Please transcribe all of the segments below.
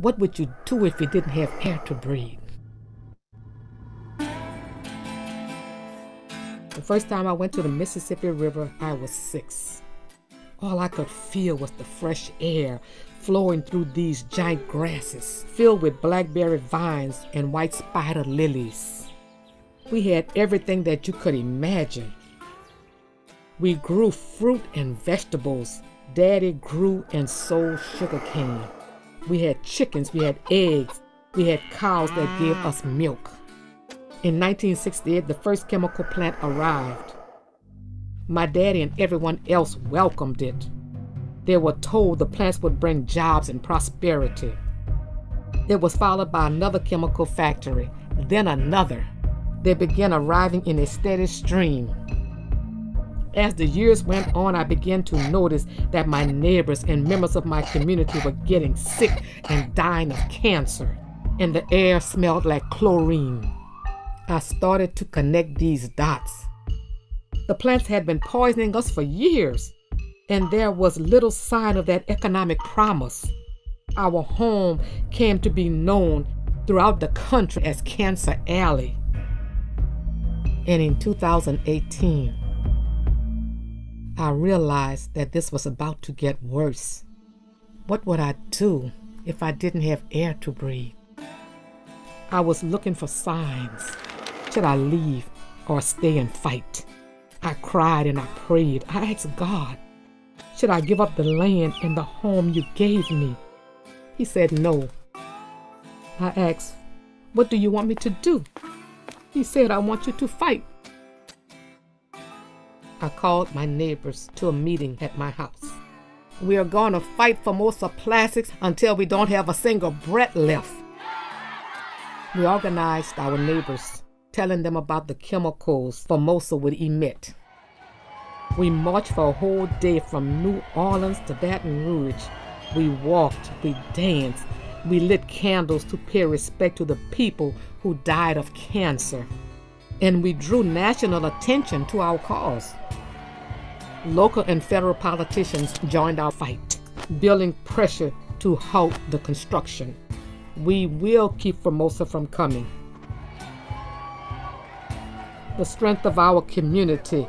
What would you do if you didn't have air to breathe? The first time I went to the Mississippi River, I was 6. All I could feel was the fresh air flowing through these giant grasses, filled with blackberry vines and white spider lilies. We had everything that you could imagine. We grew fruit and vegetables. Daddy grew and sold sugarcane. We had chickens, we had eggs, we had cows that gave us milk. In 1968, the first chemical plant arrived. My daddy and everyone else welcomed it. They were told the plants would bring jobs and prosperity. It was followed by another chemical factory, then another. They began arriving in a steady stream. As the years went on, I began to notice that my neighbors and members of my community were getting sick and dying of cancer, and the air smelled like chlorine. I started to connect these dots. The plants had been poisoning us for years, and there was little sign of that economic promise. Our home came to be known throughout the country as Cancer Alley. And in 2018, I realized that this was about to get worse. What would I do if I didn't have air to breathe? I was looking for signs. Should I leave or stay and fight? I cried and I prayed. I asked God, should I give up the land and the home you gave me? He said no. I asked, what do you want me to do? He said, I want you to fight. I called my neighbors to a meeting at my house. We are going to fight Formosa Plastics until we don't have a single breath left. We organized our neighbors, telling them about the chemicals Formosa would emit. We marched for a whole day from New Orleans to Baton Rouge. We walked, we danced, we lit candles to pay respect to the people who died of cancer. And we drew national attention to our cause. Local and federal politicians joined our fight, building pressure to halt the construction. We will keep Formosa from coming. The strength of our community,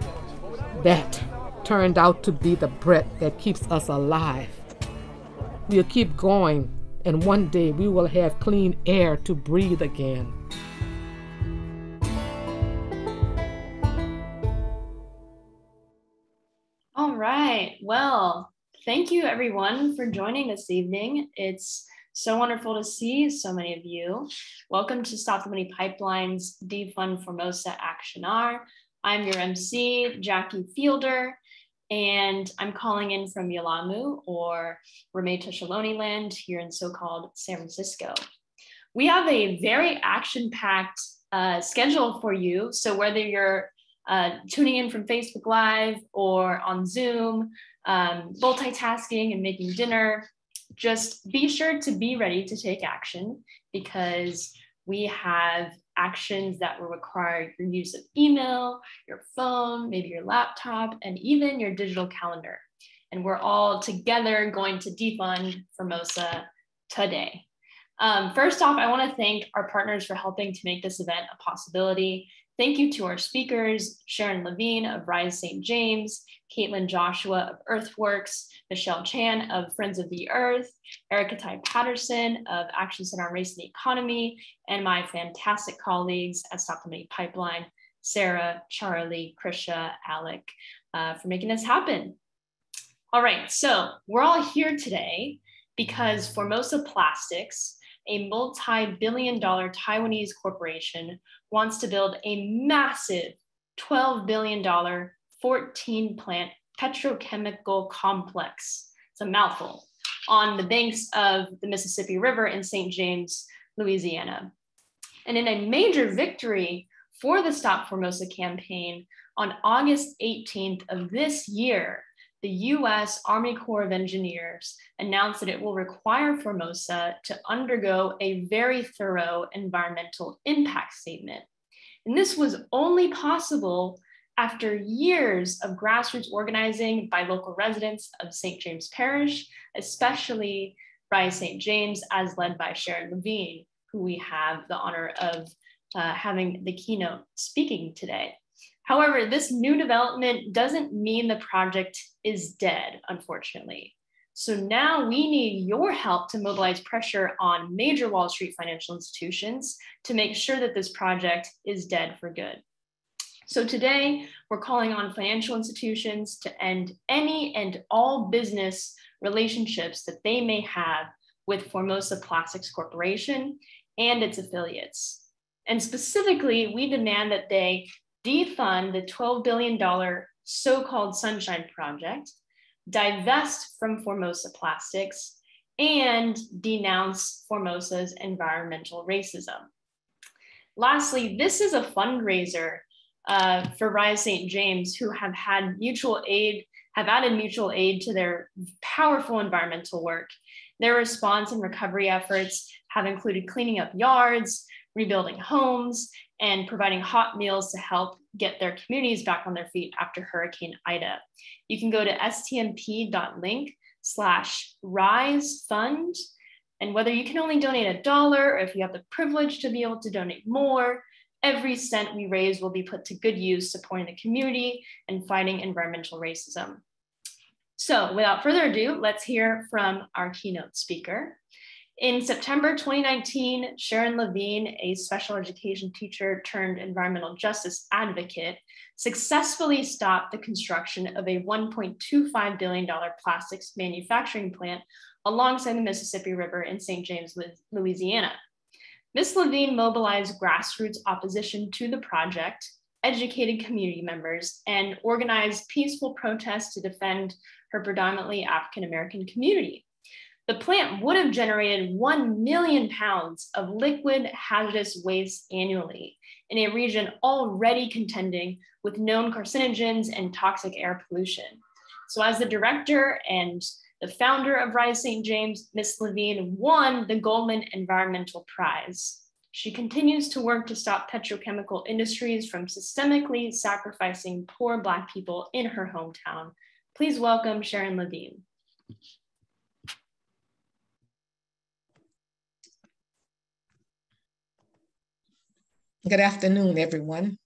that turned out to be the breath that keeps us alive. We'll keep going, and one day we will have clean air to breathe again. All right. Well, thank you everyone for joining this evening. It's so wonderful to see so many of you. Welcome to Stop the Money Pipeline's Defund Formosa Action R. I'm your MC, Jackie Fielder, and I'm calling in from Yelamu or Rameta Shaloni land here in so-called San Francisco. We have a very action-packed schedule for you. So whether you're tuning in from Facebook Live or on Zoom, multitasking and making dinner, just be sure to be ready to take action, because we have actions that will require your use of email, your phone, maybe your laptop, and even your digital calendar. And we're all together going to defund Formosa today. First off, I want to thank our partners for helping to make this event a possibility. Thank you to our speakers, Sharon Levine of Rise St. James, Caitlin Joshua of Earthworks, Michelle Chan of Friends of the Earth, Erica Ty Patterson of Action Center on Race and the Economy, and my fantastic colleagues at Stop the Money Pipeline, Sarah, Charlie, Krisha, Alec, for making this happen. All right, so we're all here today because Formosa Plastics, a multi-billion-dollar Taiwanese corporation, wants to build a massive $12 billion 14-plant petrochemical complex, it's a mouthful, on the banks of the Mississippi River in St. James, Louisiana. And in a major victory for the Stop Formosa campaign, on August 18th of this year, the US Army Corps of Engineers announced that it will require Formosa to undergo a very thorough environmental impact statement. And this was only possible after years of grassroots organizing by local residents of St. James Parish, especially Rise St. James, as led by Sharon Levine, who we have the honor of having the keynote speaking today. However, this new development doesn't mean the project is dead, unfortunately. So now we need your help to mobilize pressure on major Wall Street financial institutions to make sure that this project is dead for good. So today, we're calling on financial institutions to end any and all business relationships that they may have with Formosa Plastics Corporation and its affiliates. And specifically, we demand that they defund the $12 billion so-called Sunshine Project, divest from Formosa Plastics, and denounce Formosa's environmental racism. Lastly, this is a fundraiser for Rise St. James, who have added mutual aid to their powerful environmental work. Their response and recovery efforts have included cleaning up yards, rebuilding homes, and providing hot meals to help get their communities back on their feet after Hurricane Ida. You can go to stmp.link/risefund, and whether you can only donate $1 or if you have the privilege to be able to donate more, every cent we raise will be put to good use supporting the community and fighting environmental racism. So without further ado, let's hear from our keynote speaker. In September 2019, Sharon Levine, a special education teacher turned environmental justice advocate, successfully stopped the construction of a $1.25 billion plastics manufacturing plant alongside the Mississippi River in St. James, Louisiana. Ms. Levine mobilized grassroots opposition to the project, educated community members, and organized peaceful protests to defend her predominantly African-American community. The plant would have generated 1 million pounds of liquid hazardous waste annually in a region already contending with known carcinogens and toxic air pollution. So as the director and the founder of Rise St. James, Ms. Levine won the Goldman Environmental Prize. She continues to work to stop petrochemical industries from systemically sacrificing poor Black people in her hometown. Please welcome Sharon Levine. Good afternoon, everyone.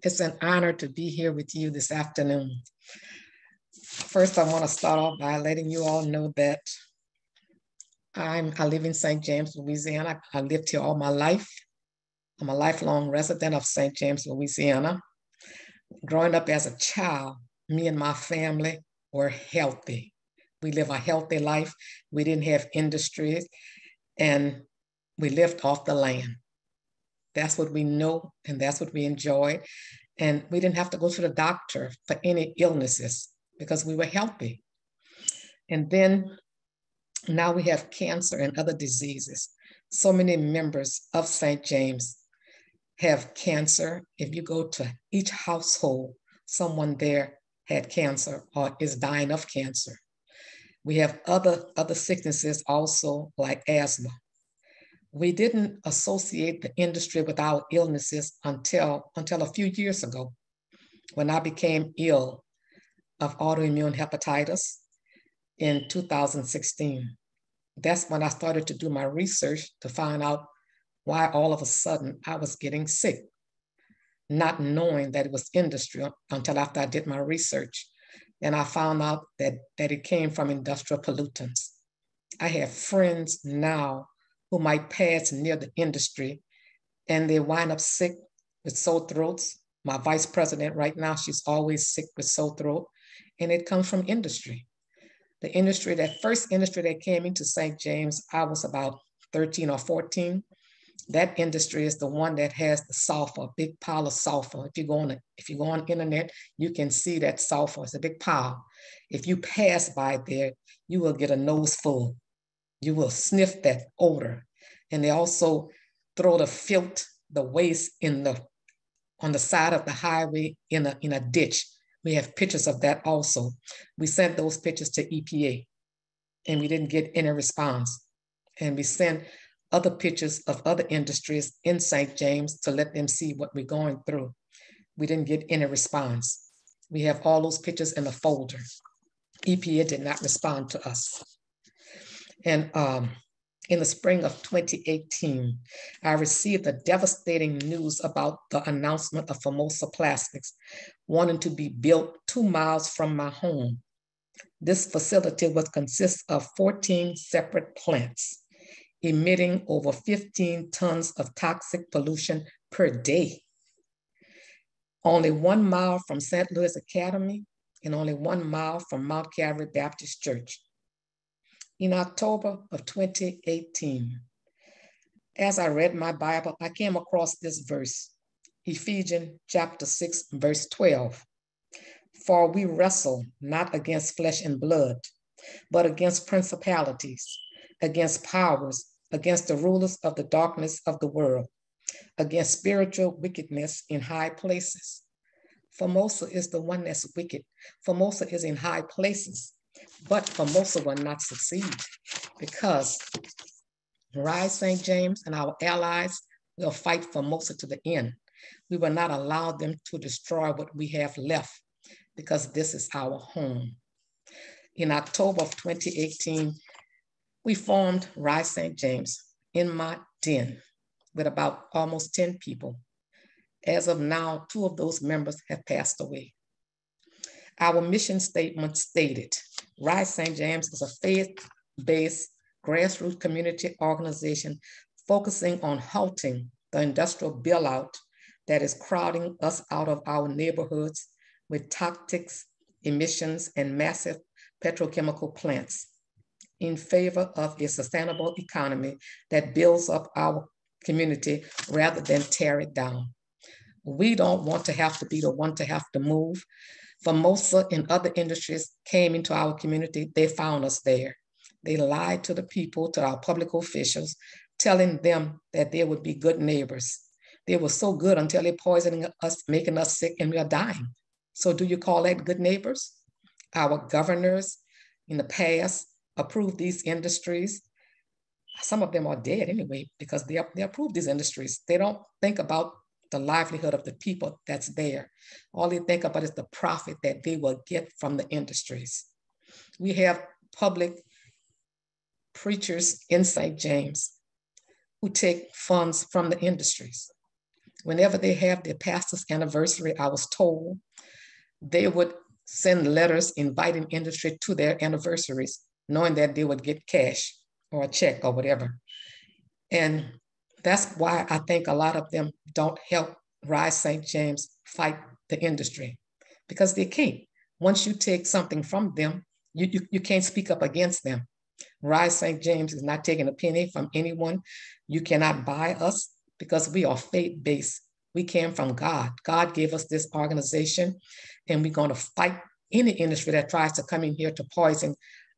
It's an honor to be here with you this afternoon. First, I want to start off by letting you all know that I live in St. James, Louisiana. I lived here all my life. I'm a lifelong resident of St. James, Louisiana. Growing up as a child, me and my family were healthy. We live a healthy life. We didn't have industries, and we lived off the land. That's what we know, and that's what we enjoyed. And we didn't have to go to the doctor for any illnesses because we were healthy. And then now we have cancer and other diseases. So many members of St. James have cancer. If you go to each household, someone there had cancer or is dying of cancer. We have other sicknesses also, like asthma. We didn't associate the industry with our illnesses until a few years ago, when I became ill of autoimmune hepatitis in 2016. That's when I started to do my research to find out why all of a sudden I was getting sick, not knowing that it was industry until after I did my research. And I found out that it came from industrial pollutants. I have friends now who might pass near the industry and they wind up sick with sore throats. My vice president right now, she's always sick with sore throat, and it comes from industry. The industry, that first industry that came into St. James, I was about 13 or 14. That industry is the one that has the sulfur, a big pile of sulfur. If you go on the internet, you can see that sulfur. It's a big pile. If you pass by there, you will get a nose full. You will sniff that odor. And they also throw the filth, the waste on the side of the highway in a ditch. We have pictures of that also. We sent those pictures to EPA and we didn't get any response. And we sent other pictures of other industries in St. James to let them see what we're going through. We didn't get any response. We have all those pictures in a folder. EPA did not respond to us. And in the spring of 2018, I received the devastating news about the announcement of Formosa Plastics wanting to be built 2 miles from my home. This facility would consist of 14 separate plants, emitting over 15 tons of toxic pollution per day. Only 1 mile from St. Louis Academy and only 1 mile from Mount Calvary Baptist Church. In October of 2018, as I read my Bible, I came across this verse, Ephesians chapter 6, verse 12. For we wrestle not against flesh and blood, but against principalities, against powers, against the rulers of the darkness of the world, against spiritual wickedness in high places. Formosa is the one that's wicked. Formosa is in high places, but Formosa will not succeed because Rise St. James and our allies will fight Formosa to the end. We will not allow them to destroy what we have left because this is our home. In October of 2018, we formed Rise St. James in my den with about almost 10 people. As of now, 2 of those members have passed away. Our mission statement stated, Rise St. James is a faith-based grassroots community organization focusing on halting the industrial bailout that is crowding us out of our neighborhoods with toxic emissions and massive petrochemical plants in favor of a sustainable economy that builds up our community rather than tear it down. We don't want to have to be the one to have to move. Formosa and other industries came into our community. They found us there. They lied to the people, to our public officials, telling them that they would be good neighbors. They were so good until they're poisoning us, making us sick, and we are dying. So do you call that good neighbors? Our governors in the past approved these industries. Some of them are dead anyway because they approved these industries. They don't think about the livelihood of the people that's there. All they think about is the profit that they will get from the industries. We have public preachers in St. James who take funds from the industries. Whenever they have their pastor's anniversary, I was told they would send letters inviting industry to their anniversaries, knowing that they would get cash or a check or whatever. And that's why I think a lot of them don't help Rise St. James fight the industry, because they can't. Once you take something from them, you can't speak up against them. Rise St. James is not taking a penny from anyone. You cannot buy us because we are faith-based. We came from God. God gave us this organization, and we're going to fight any industry that tries to come in here to poison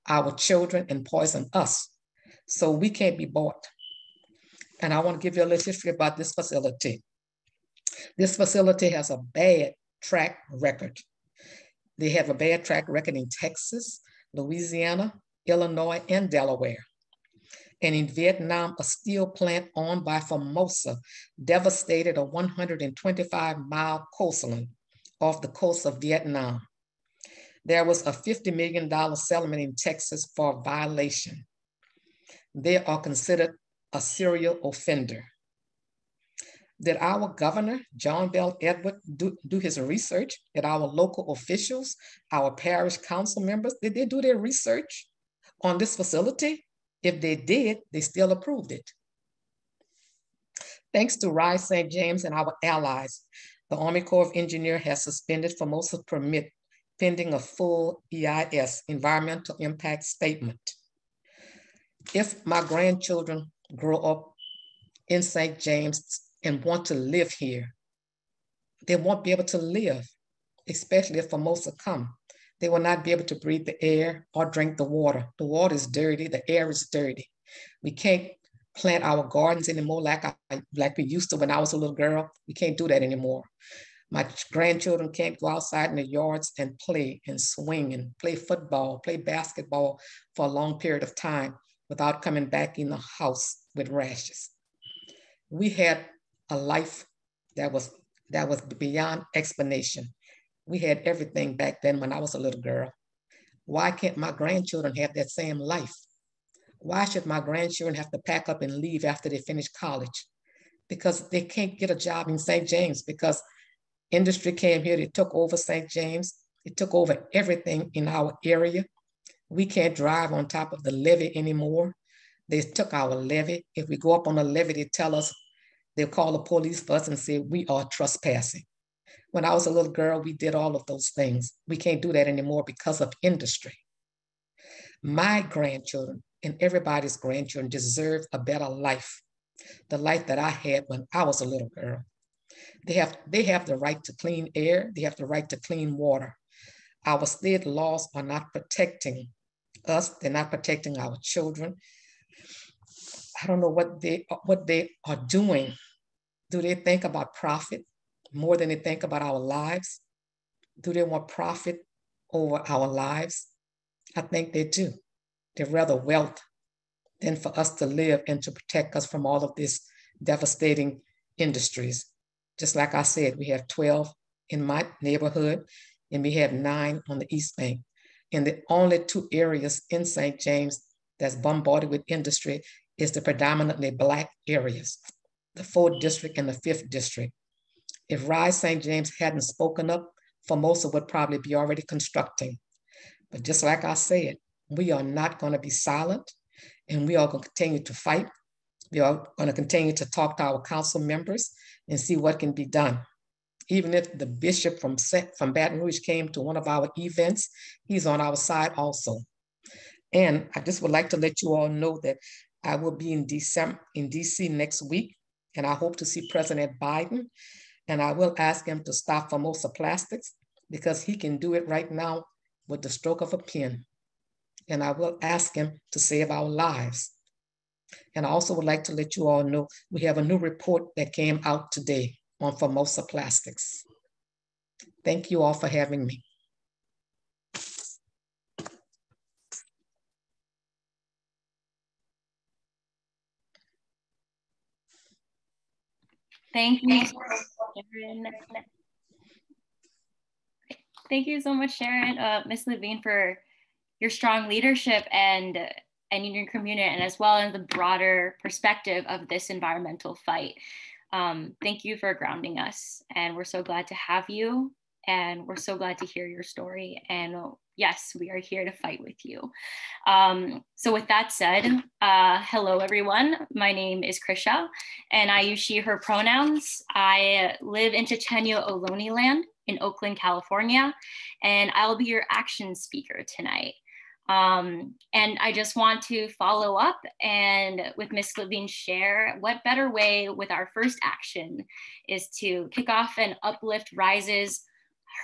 our children and poison us. So we can't be bought. And I want to give you a little history about this facility. This facility has a bad track record. They have a bad track record in Texas, Louisiana, Illinois, and Delaware. And in Vietnam, a steel plant owned by Formosa devastated a 125-mile coastline off the coast of Vietnam. There was a $50 million settlement in Texas for violation. They are considered a serial offender. Did our governor, John Bel Edward, do his research? Did our local officials, our parish council members, did they do their research on this facility? If they did, they still approved it. Thanks to Rise St. James and our allies, the Army Corps of Engineers has suspended Formosa's permit pending a full EIS, Environmental Impact Statement. If my grandchildren grow up in St. James and want to live here, they won't be able to live, especially if Formosa come. They will not be able to breathe the air or drink the water. The water is dirty, the air is dirty. We can't plant our gardens anymore like we used to when I was a little girl. We can't do that anymore. My grandchildren can't go outside in the yards and play and swing and play football, play basketball for a long period of time without coming back in the house with rashes. We had a life that was beyond explanation. We had everything back then when I was a little girl. Why can't my grandchildren have that same life? Why should my grandchildren have to pack up and leave after they finish college? Because they can't get a job in St. James because industry came here, they took over St. James, it took over everything in our area. We can't drive on top of the levee anymore. They took our levee. If we go up on the levee, they tell us, they'll call the police for us and say we are trespassing. When I was a little girl, we did all of those things. We can't do that anymore because of industry. My grandchildren and everybody's grandchildren deserve a better life, the life that I had when I was a little girl. They have the right to clean air. They have the right to clean water. Our state laws are not protecting us. They're not protecting our children. I don't know what they are doing. Do they think about profit more than they think about our lives? Do they want profit over our lives? I think they do. They're rather wealth than for us to live and to protect us from all of this devastating industries. Just like I said, we have 12 in my neighborhood and we have 9 on the East Bank. And the only 2 areas in St. James that's bombarded with industry is the predominantly Black areas, the 4th district and the 5th district. If Rise St. James hadn't spoken up, Formosa would probably be already constructing. But just like I said, we are not going to be silent and we are going to continue to fight. We are going to continue to talk to our council members and see what can be done. Even if the bishop from Baton Rouge came to one of our events, he's on our side also. And I just would like to let you all know that I will be in DC next week, and I hope to see President Biden. And I will ask him to stop Formosa Plastics because he can do it right now with the stroke of a pen. And I will ask him to save our lives. And I also would like to let you all know we have a new report that came out today on Formosa Plastics. Thank you all for having me. Thank you, Sharon. Thank you so much, Sharon, Ms. Levine, for your strong leadership and in your community, and as well as the broader perspective of this environmental fight. Thank you for grounding us, and we're so glad to have you, and we're so glad to hear your story. And yes, we are here to fight with you. So with that said, hello everyone. My name is Krisha, and I use she, her pronouns. I live in Chochenyo Ohlone land in Oakland, California, and I'll be your action speaker tonight. And I just want to follow up and with Ms. Levine share what better way with our first action is to kick off and uplift Rise's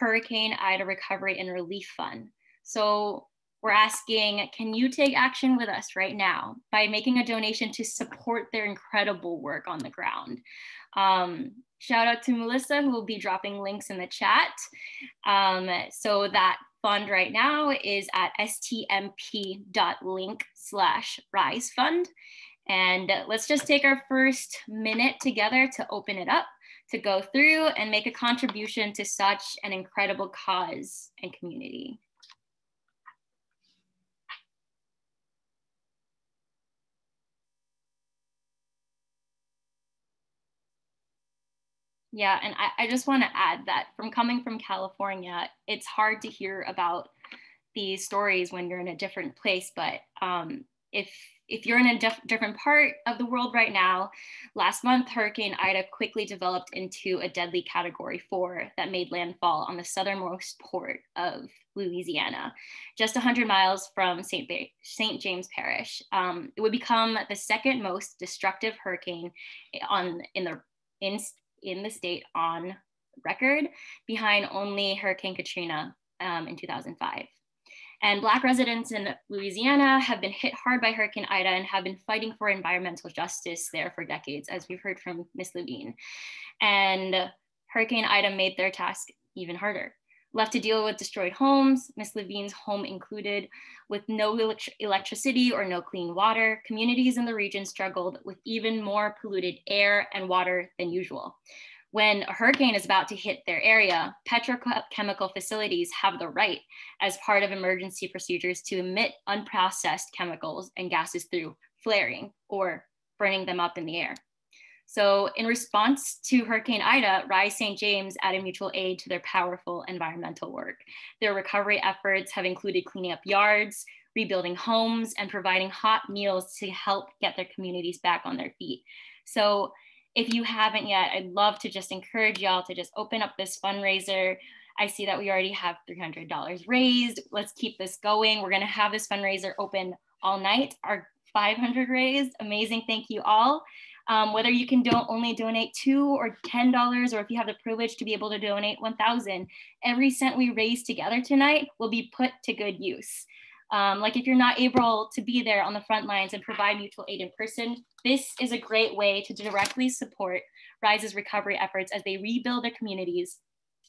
Hurricane Ida Recovery and Relief Fund. So we're asking, can you take action with us right now by making a donation to support their incredible work on the ground? Shout out to Melissa, who will be dropping links in the chat. So that fund right now is at stmp.link/risefund. And let's just take our first minute together to open it up, to go through and make a contribution to such an incredible cause and community. Yeah, and I just want to add that from coming from California, it's hard to hear about these stories when you're in a different place. But if you're in a different part of the world right now, last month, Hurricane Ida quickly developed into a deadly Category 4 that made landfall on the southernmost port of Louisiana, just 100 miles from St. James Parish. It would become the second most destructive hurricane in the state on record, behind only Hurricane Katrina in 2005. And Black residents in Louisiana have been hit hard by Hurricane Ida and have been fighting for environmental justice there for decades, as we've heard from Ms. Levine. And Hurricane Ida made their task even harder. Left to deal with destroyed homes, Ms. Levine's home included, with no electricity or no clean water, communities in the region struggled with even more polluted air and water than usual. When a hurricane is about to hit their area, petrochemical facilities have the right, as part of emergency procedures, to emit unprocessed chemicals and gases through flaring or burning them up in the air. So in response to Hurricane Ida, Rise St. James added mutual aid to their powerful environmental work. Their recovery efforts have included cleaning up yards, rebuilding homes, and providing hot meals to help get their communities back on their feet. So if you haven't yet, I'd love to just encourage y'all to just open up this fundraiser. I see that we already have $300 raised. Let's keep this going. We're gonna have this fundraiser open all night. Our 500 raised, amazing, thank you all. Whether you can only donate $2 or $10, or if you have the privilege to be able to donate 1,000, every cent we raise together tonight will be put to good use. Like if you're not able to be there on the front lines and provide mutual aid in person, this is a great way to directly support Rise's recovery efforts as they rebuild their communities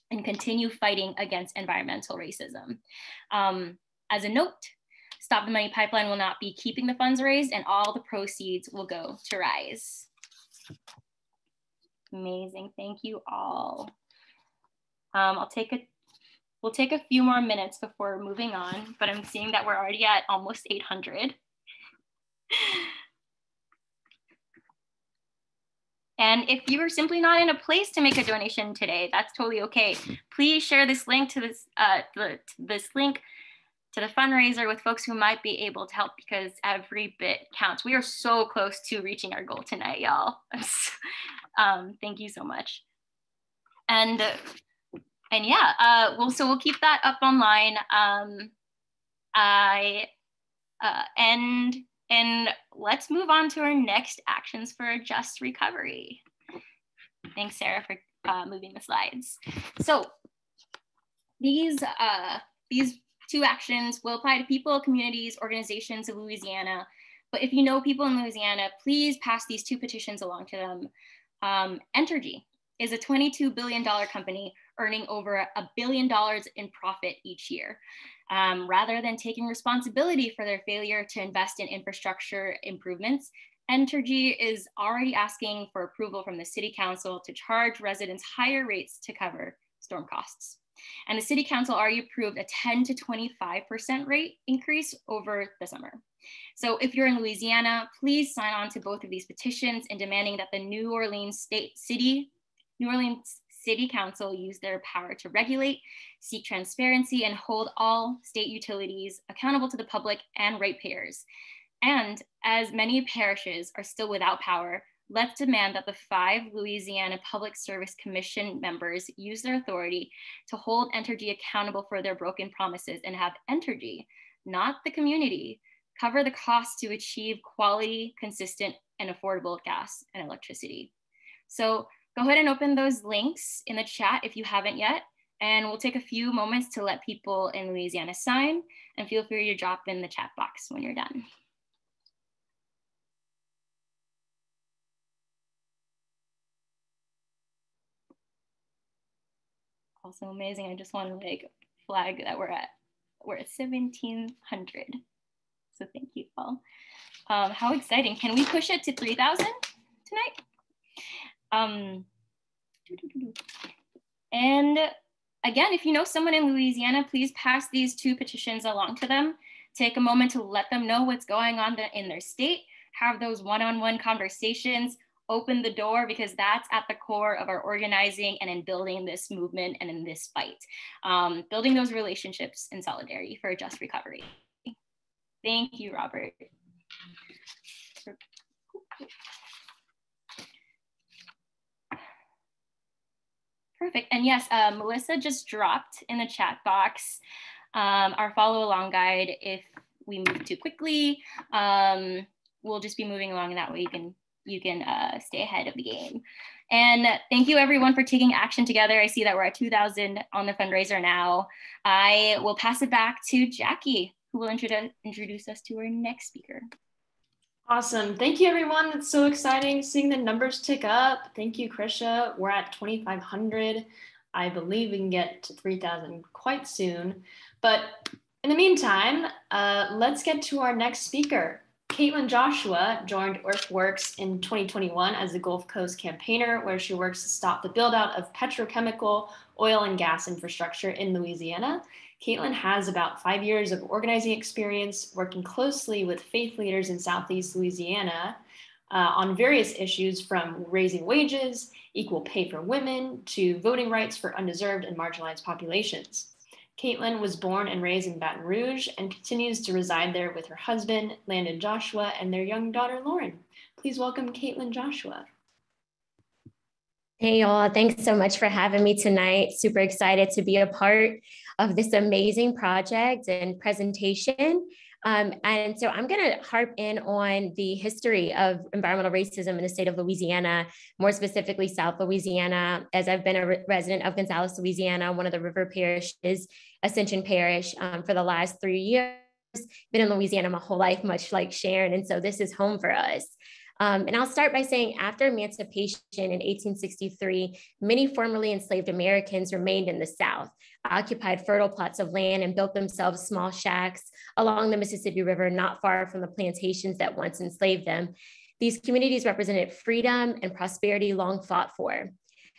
and continue fighting against environmental racism. As a note, Stop the Money Pipeline will not be keeping the funds raised, and all the proceeds will go to Rise. Amazing, thank you all. We'll take a few more minutes before moving on, but I'm seeing that we're already at almost 800. And if you are simply not in a place to make a donation today, that's totally okay. Please share this link to this link to the fundraiser with folks who might be able to help, because every bit counts. We are so close to reaching our goal tonight, y'all. Thank you so much. And yeah, so we'll keep that up online. And let's move on to our next actions for a just recovery. Thanks, Sarah, for moving the slides. So these two actions will apply to people, communities, organizations of Louisiana. But if you know people in Louisiana, please pass these two petitions along to them. Entergy is a $22 billion company earning over $1 billion in profit each year. Rather than taking responsibility for their failure to invest in infrastructure improvements, Entergy is already asking for approval from the City Council to charge residents higher rates to cover storm costs. And the City Council already approved a 10 to 25% rate increase over the summer. So if you're in Louisiana, please sign on to both of these petitions in demanding that the New Orleans City Council use their power to regulate, seek transparency, and hold all state utilities accountable to the public and ratepayers. And as many parishes are still without power, let's demand that the 5 Louisiana Public Service Commission members use their authority to hold Entergy accountable for their broken promises, and have Entergy, not the community, cover the cost to achieve quality, consistent, and affordable gas and electricity. So go ahead and open those links in the chat if you haven't yet, and we'll take a few moments to let people in Louisiana sign, and feel free to drop in the chat box when you're done. Also amazing. I just want to flag that we're at 1,700. So thank you all. How exciting. Can we push it to 3,000 tonight? And again, if you know someone in Louisiana, please pass these two petitions along to them. Take a moment to let them know what's going on in their state. Have those one-on-one conversations. Open the door, because that's at the core of our organizing and in building this movement and in this fight. Building those relationships in solidarity for a just recovery. Thank you, Robert. Perfect, and yes, Melissa just dropped in the chat box our follow along guide. If we move too quickly, we'll just be moving along, and that way you can stay ahead of the game. And thank you everyone for taking action together. I see that we're at 2,000 on the fundraiser now. I will pass it back to Jackie, who will introduce us to our next speaker. Awesome, thank you everyone. It's so exciting seeing the numbers tick up. Thank you, Krisha. We're at 2,500. I believe we can get to 3,000 quite soon. But in the meantime, let's get to our next speaker. Caitlin Joshua joined Earthworks in 2021 as the Gulf Coast campaigner, where she works to stop the build out of petrochemical, oil, and gas infrastructure in Louisiana. Caitlin has about 5 years of organizing experience, working closely with faith leaders in Southeast Louisiana on various issues from raising wages, equal pay for women, to voting rights for undeserved and marginalized populations. Caitlin was born and raised in Baton Rouge and continues to reside there with her husband, Landon Joshua, and their young daughter, Lauren. Please welcome Caitlin Joshua. Hey, y'all. Thanks so much for having me tonight. Super excited to be a part of this amazing project and presentation. And so I'm going to harp in on the history of environmental racism in the state of Louisiana, more specifically South Louisiana, as I've been a resident of Gonzales, Louisiana, one of the river parishes, Ascension Parish, for the last 3 years. Been in Louisiana my whole life, much like Sharon. And so this is home for us. And I'll start by saying after emancipation in 1863, many formerly enslaved Americans remained in the South, occupied fertile plots of land, and built themselves small shacks along the Mississippi River, not far from the plantations that once enslaved them. These communities represented freedom and prosperity long fought for.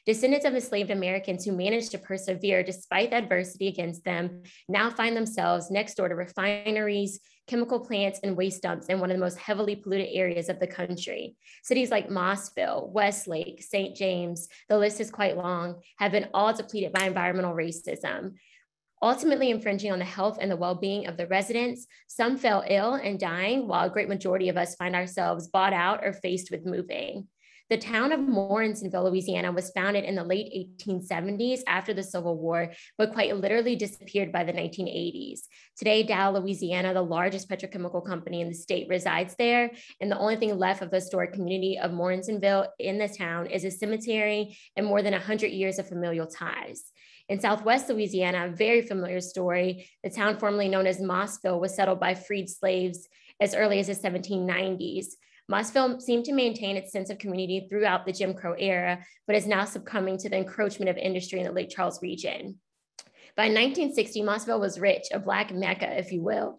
Descendants of enslaved Americans who managed to persevere despite adversity against them now find themselves next door to refineries, chemical plants, and waste dumps in one of the most heavily polluted areas of the country. Cities like Mossville, Westlake, St. James, the list is quite long, have been all depleted by environmental racism. Ultimately infringing on the health and the well-being of the residents, some fell ill and dying, while a great majority of us find ourselves bought out or faced with moving. The town of Morrisonville, Louisiana, was founded in the late 1870s after the Civil War, but quite literally disappeared by the 1980s. Today, Dow, Louisiana, the largest petrochemical company in the state, resides there, and the only thing left of the historic community of Morrisonville in the town is a cemetery and more than 100 years of familial ties. In Southwest Louisiana, a very familiar story, the town formerly known as Mossville was settled by freed slaves as early as the 1790s. Mossville seemed to maintain its sense of community throughout the Jim Crow era, but is now succumbing to the encroachment of industry in the Lake Charles region. By 1960, Mossville was rich, a Black Mecca, if you will,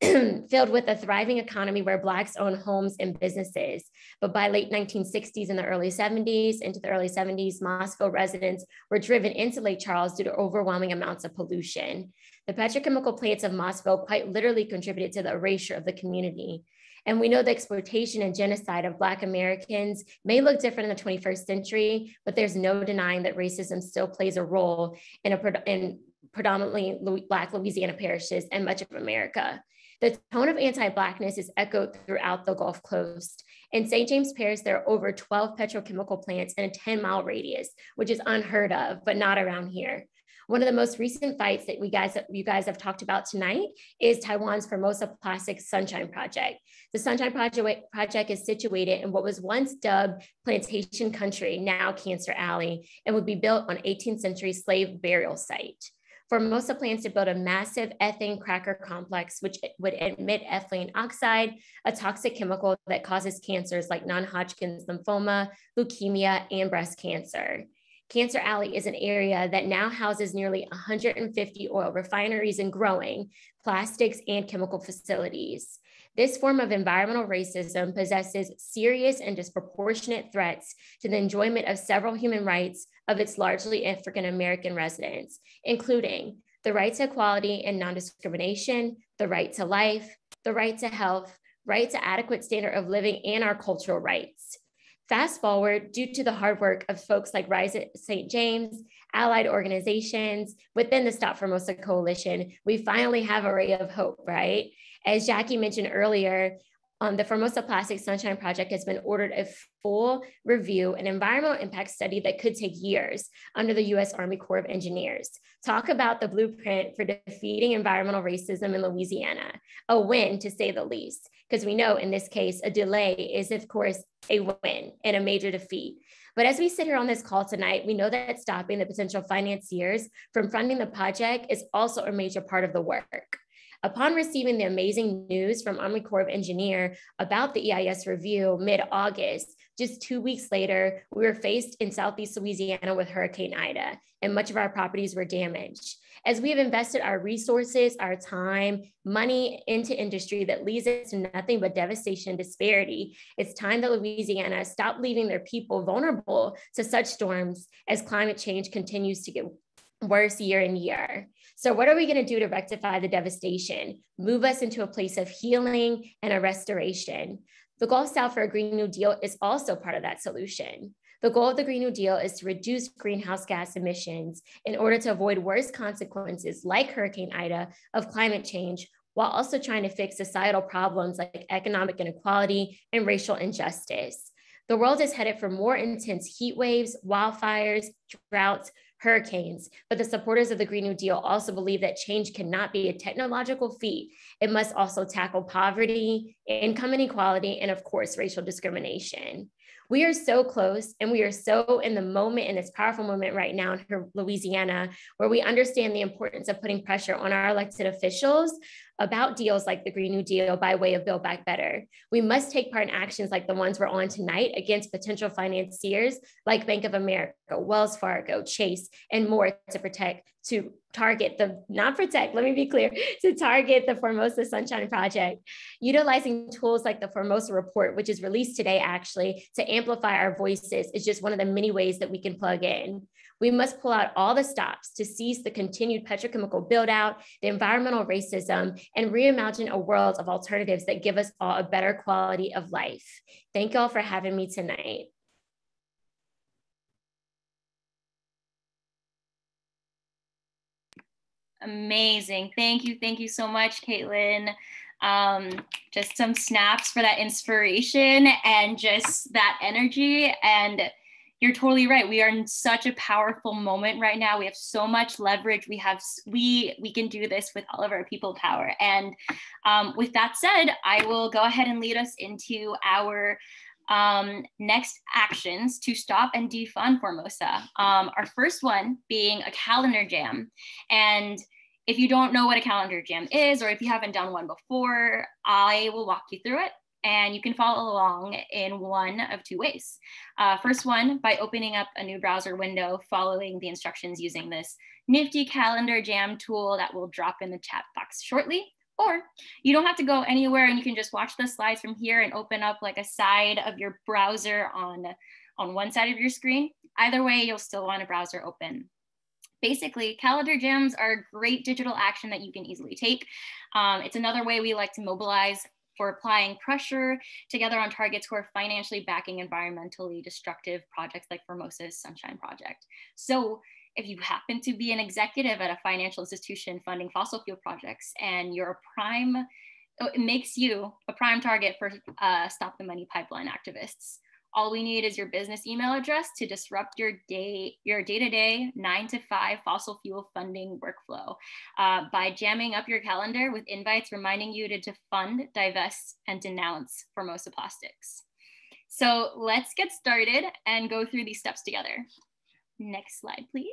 filled with a thriving economy where Blacks own homes and businesses. But by late 1960s and the early 70s, into the early 70s, Mossville residents were driven into Lake Charles due to overwhelming amounts of pollution. The petrochemical plants of Mossville quite literally contributed to the erasure of the community. And we know the exploitation and genocide of Black Americans may look different in the 21st century, but there's no denying that racism still plays a role in predominantly Black Louisiana parishes and much of America. The tone of anti-Blackness is echoed throughout the Gulf Coast. In St. James Parish, there are over 12 petrochemical plants in a 10-mile radius, which is unheard of, but not around here. One of the most recent fights that you guys have talked about tonight is Taiwan's Formosa Plastics Sunshine Project. The Sunshine Project is situated in what was once dubbed Plantation Country, now Cancer Alley, and would be built on 18th century slave burial site. Formosa plans to build a massive ethane cracker complex, which would emit ethylene oxide, a toxic chemical that causes cancers like non-Hodgkin's lymphoma, leukemia, and breast cancer. Cancer Alley is an area that now houses nearly 150 oil refineries and growing, plastics, and chemical facilities. This form of environmental racism possesses serious and disproportionate threats to the enjoyment of several human rights of its largely African-American residents, including the right to equality and non-discrimination, the right to life, the right to health, right to adequate standard of living, and our cultural rights. Fast forward, due to the hard work of folks like Rise at St. James, allied organizations within the Stop Formosa Coalition, we finally have a ray of hope, right? As Jackie mentioned earlier, the Formosa Plastics Sunshine Project has been ordered a full review and environmental impact study that could take years under the U.S. Army Corps of Engineers. Talk about the blueprint for defeating environmental racism in Louisiana, a win to say the least, because we know in this case, a delay is of course a win and a major defeat. But as we sit here on this call tonight, we know that stopping the potential financiers from funding the project is also a major part of the work. Upon receiving the amazing news from Army Corps of Engineers about the EIS review mid-August, just 2 weeks later, we were faced in Southeast Louisiana with Hurricane Ida, and much of our properties were damaged. As we have invested our resources, our time, money into industry that leads us to nothing but devastation and disparity, it's time that Louisiana stop leaving their people vulnerable to such storms as climate change continues to get worse year in year. So what are we going to do to rectify the devastation, move us into a place of healing and a restoration? The Gulf South for a Green New Deal is also part of that solution. The goal of the Green New Deal is to reduce greenhouse gas emissions in order to avoid worse consequences like Hurricane Ida of climate change, while also trying to fix societal problems like economic inequality and racial injustice. The world is headed for more intense heat waves, wildfires, droughts, hurricanes, but the supporters of the Green New Deal also believe that change cannot be a technological feat. It must also tackle poverty, income inequality, and of course, racial discrimination. We are so close, and we are so in the moment, in this powerful moment right now in Louisiana, where we understand the importance of putting pressure on our elected officials about deals like the Green New Deal by way of Build Back Better. We must take part in actions like the ones we're on tonight against potential financiers like Bank of America, Wells Fargo, Chase, and more to target the Formosa Sunshine Project, utilizing tools like the Formosa Report, which is released today actually, to amplify our voices is just one of the many ways that we can plug in. We must pull out all the stops to seize the continued petrochemical build out, the environmental racism, and reimagine a world of alternatives that give us all a better quality of life. Thank you all for having me tonight. Amazing. Thank you so much, Caitlin. Just some snaps for that inspiration and just that energy. And you're totally right. We are in such a powerful moment right now. We have so much leverage. We can do this with all of our people power. And with that said, I will go ahead and lead us into our next actions to stop and defund Formosa. Our first one being a calendar jam. And if you don't know what a calendar jam is, or if you haven't done one before, I will walk you through it. And you can follow along in one of two ways. First one, by opening up a new browser window, following the instructions using this nifty calendar jam tool that will drop in the chat box shortly. Or you don't have to go anywhere and you can just watch the slides from here and open up like a side of your browser on one side of your screen. Either way, you'll still want a browser open. Basically, calendar jams are a great digital action that you can easily take. It's another way we like to mobilize for applying pressure together on targets who are financially backing environmentally destructive projects like Formosa's Sunshine Project. So if you happen to be an executive at a financial institution funding fossil fuel projects and it makes you a prime target for Stop the Money Pipeline activists. All we need is your business email address to disrupt your day-to-day 9 to 5 fossil fuel funding workflow by jamming up your calendar with invites reminding you to defund, divest, and denounce Formosa Plastics. So let's get started and go through these steps together. Next slide, please.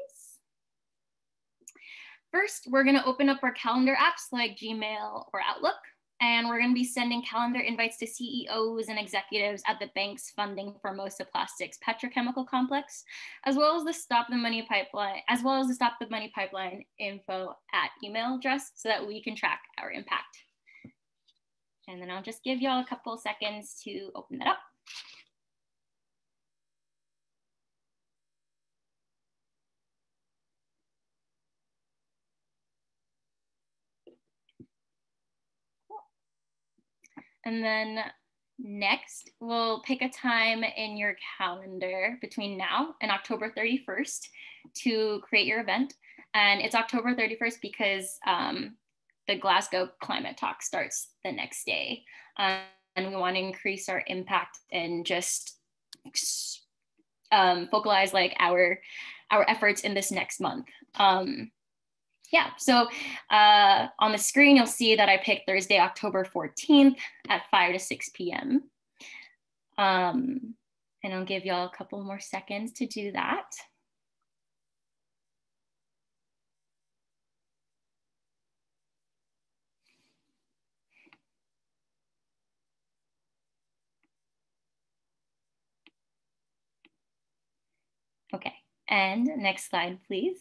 First, we're going to open up our calendar apps like Gmail or Outlook. And we're going to be sending calendar invites to CEOs and executives at the banks funding Formosa Plastics petrochemical complex, as well as the Stop the Money Pipeline info at email address so that we can track our impact. And then I'll just give y'all a couple seconds to open that up. And then next, we'll pick a time in your calendar between now and October 31st to create your event. And it's October 31st because the Glasgow climate talk starts the next day. And we want to increase our impact and just focalize like our efforts in this next month. Yeah, so on the screen, you'll see that I picked Thursday, October 14th at 5 to 6 p.m. And I'll give y'all a couple more seconds to do that. Okay, and next slide, please.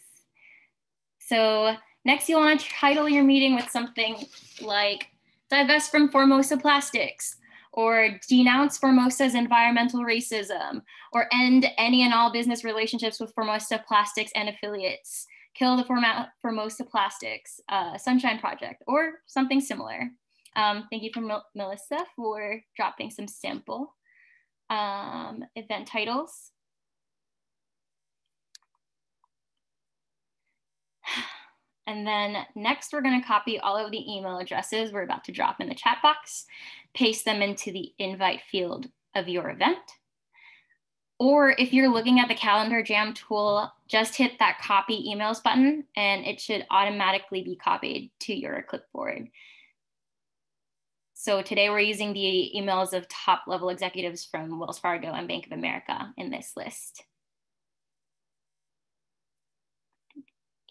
So Next, you'll want to title your meeting with something like divest from Formosa plastics, or denounce Formosa's environmental racism, or end any and all business relationships with Formosa Plastics and affiliates, kill the Formosa Plastics, Sunshine Project, or something similar. Thank you for Melissa for dropping some sample event titles. And then next, we're going to copy all of the email addresses we're about to drop in the chat box, paste them into the invite field of your event. Or if you're looking at the Calendar Jam tool, just hit that copy emails button and it should automatically be copied to your clipboard. So today we're using the emails of top level executives from Wells Fargo and Bank of America in this list.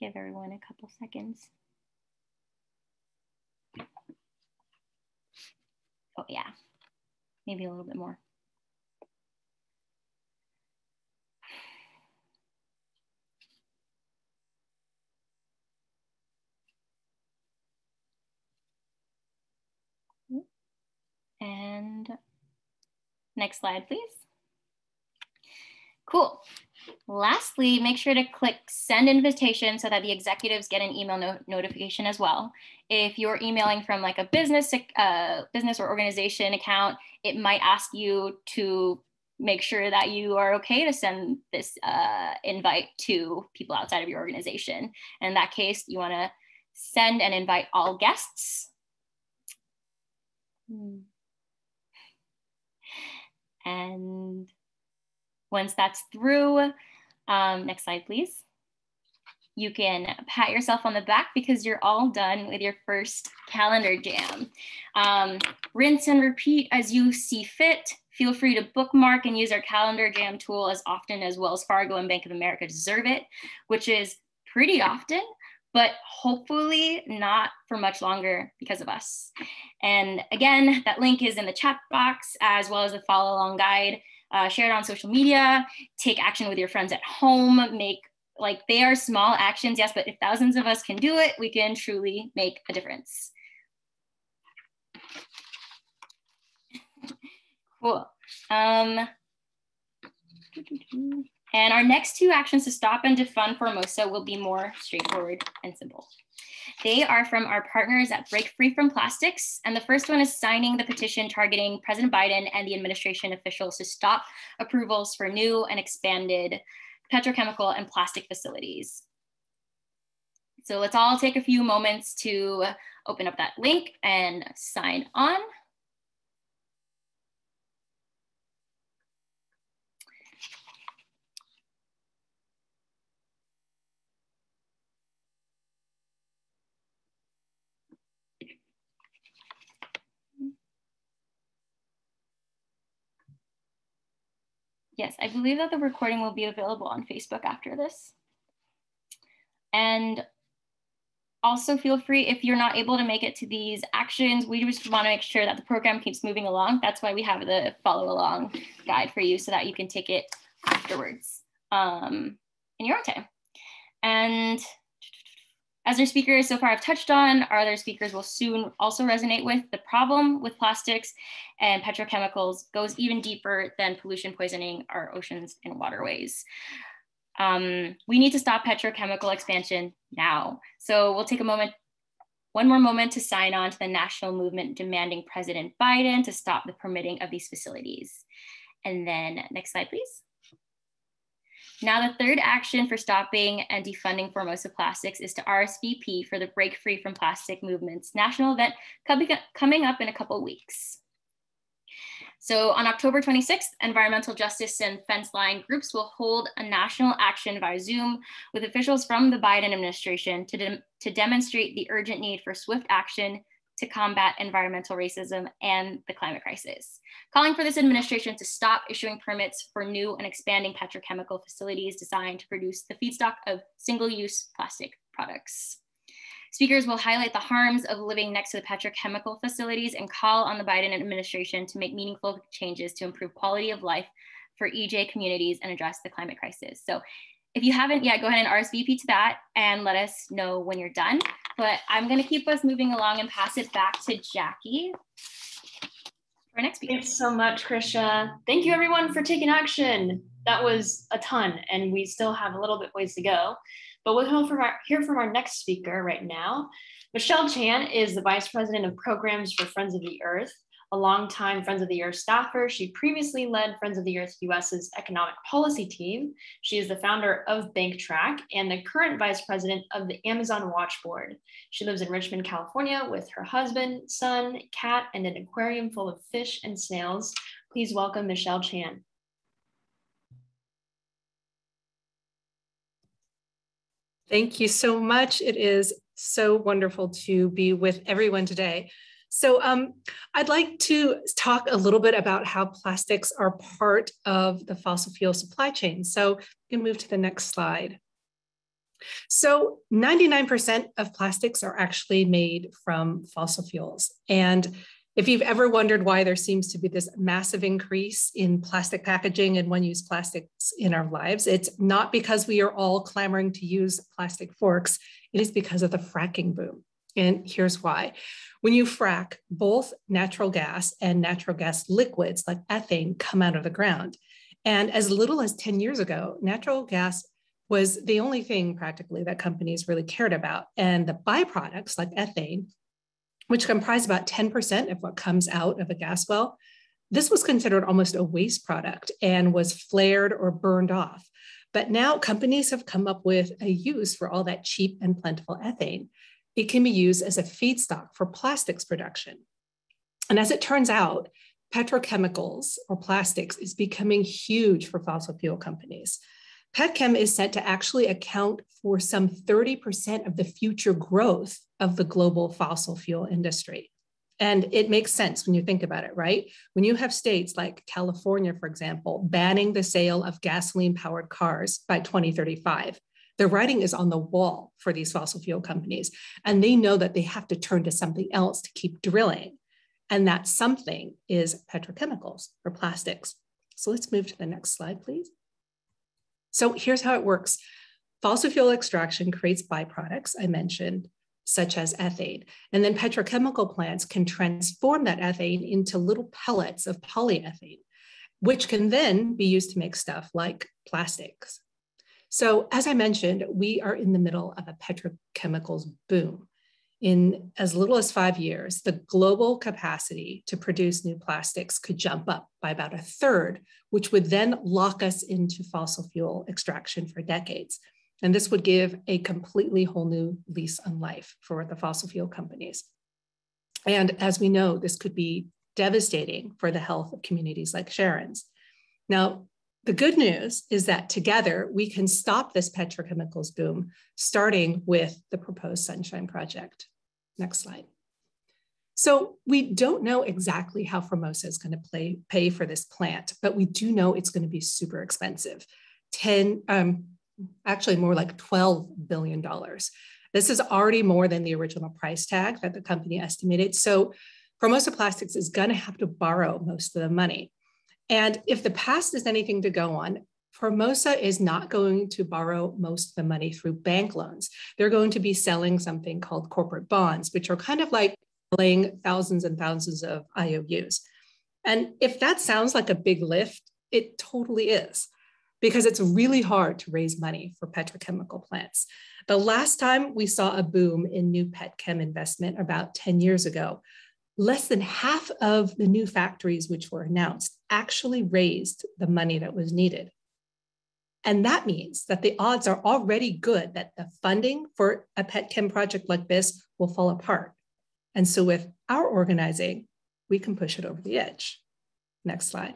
Give everyone a couple seconds. Oh yeah, maybe a little bit more. And next slide, please. Cool. Lastly, make sure to click send invitation so that the executives get an email notification as well. If you're emailing from like a business or organization account, it might ask you to make sure that you are okay to send this invite to people outside of your organization. And in that case, you want to send and invite all guests. And once that's through, next slide, please. You can pat yourself on the back because you're all done with your first Calendar Jam. Rinse and repeat as you see fit. Feel free to bookmark and use our Calendar Jam tool as often as Wells Fargo and Bank of America deserve it, which is pretty often, but hopefully not for much longer because of us. And again, that link is in the chat box as well as the follow along guide. Share it on social media, take action with your friends at home, they are small actions, yes, but if thousands of us can do it, we can truly make a difference. Cool. And our next two actions to stop and defund Formosa will be more straightforward and simple. They are from our partners at Break Free from Plastics. And the first one is signing the petition targeting President Biden and the administration officials to stop approvals for new and expanded petrochemical and plastic facilities. So let's all take a few moments to open up that link and sign on. Yes, I believe that the recording will be available on Facebook after this. And also feel free, if you're not able to make it to these actions, we just want to make sure that the program keeps moving along. That's why we have the follow along guide for you so that you can take it afterwards in your own time. And as our speakers so far have touched on, our other speakers will soon also resonate with. The problem with plastics and petrochemicals goes even deeper than pollution poisoning our oceans and waterways. We need to stop petrochemical expansion now. So we'll take one more moment to sign on to the national movement demanding President Biden to stop the permitting of these facilities. And then next slide, please. Now, the third action for stopping and defunding Formosa Plastics is to RSVP for the Break Free from Plastic Movement's national event coming up in a couple of weeks. So on October 26th, environmental justice and fence line groups will hold a national action via Zoom with officials from the Biden administration to demonstrate the urgent need for swift action to combat environmental racism and the climate crisis, calling for this administration to stop issuing permits for new and expanding petrochemical facilities designed to produce the feedstock of single-use plastic products. Speakers will highlight the harms of living next to the petrochemical facilities and call on the Biden administration to make meaningful changes to improve quality of life for EJ communities and address the climate crisis. So if you haven't yet, go ahead and RSVP to that and let us know when you're done. But I'm going to keep us moving along and pass it back to Jackie for our next speaker. Thanks so much, Krisha. Thank you everyone for taking action. That was a ton, and we still have a little bit ways to go. But we'll hear from our next speaker right now. Michelle Chan is the Vice President of Programs for Friends of the Earth, a longtime Friends of the Earth staffer. She previously led Friends of the Earth US's economic policy team. She is the founder of BankTrack and the current Vice President of the Amazon Watch Board. She lives in Richmond, California with her husband, son, cat, and an aquarium full of fish and snails. Please welcome Michelle Chan. Thank you so much. It is so wonderful to be with everyone today. So I'd like to talk a little bit about how plastics are part of the fossil fuel supply chain. So you can move to the next slide. So 99% of plastics are actually made from fossil fuels. And if you've ever wondered why there seems to be this massive increase in plastic packaging and one-use plastics in our lives, it's not because we are all clamoring to use plastic forks. It is because of the fracking boom. And here's why. When you frack, both natural gas and natural gas liquids like ethane come out of the ground. And as little as 10 years ago, natural gas was the only thing practically that companies really cared about. And the byproducts like ethane, which comprise about 10% of what comes out of a gas well, this was considered almost a waste product and was flared or burned off. But now companies have come up with a use for all that cheap and plentiful ethane. It can be used as a feedstock for plastics production. And as it turns out, petrochemicals or plastics is becoming huge for fossil fuel companies. Petchem is said to actually account for some 30% of the future growth of the global fossil fuel industry. And it makes sense when you think about it, right? When you have states like California, for example, banning the sale of gasoline-powered cars by 2035, the writing is on the wall for these fossil fuel companies. And they know that they have to turn to something else to keep drilling. And that something is petrochemicals or plastics. So let's move to the next slide, please. So here's how it works. Fossil fuel extraction creates byproducts, I mentioned, such as ethane. And then petrochemical plants can transform that ethane into little pellets of polyethylene, which can then be used to make stuff like plastics. So as I mentioned, we are in the middle of a petrochemicals boom. In as little as 5 years, the global capacity to produce new plastics could jump up by about 1/3, which would then lock us into fossil fuel extraction for decades. And this would give a completely whole new lease on life for the fossil fuel companies. And as we know, this could be devastating for the health of communities like Sharon's. Now, the good news is that together we can stop this petrochemicals boom, starting with the proposed Sunshine Project. Next slide. So we don't know exactly how Formosa is going to pay for this plant, but we do know it's going to be super expensive. Actually more like $12 billion. This is already more than the original price tag that the company estimated. So Formosa Plastics is going to have to borrow most of the money. And if the past is anything to go on, Formosa is not going to borrow most of the money through bank loans. They're going to be selling something called corporate bonds, which are kind of like selling thousands and thousands of IOUs. And if that sounds like a big lift, it totally is, because it's really hard to raise money for petrochemical plants. The last time we saw a boom in new petchem investment about 10 years ago, less than half of the new factories which were announced actually raised the money that was needed. And that means that the odds are already good that the funding for a petchem project like this will fall apart. And so with our organizing, we can push it over the edge. Next slide.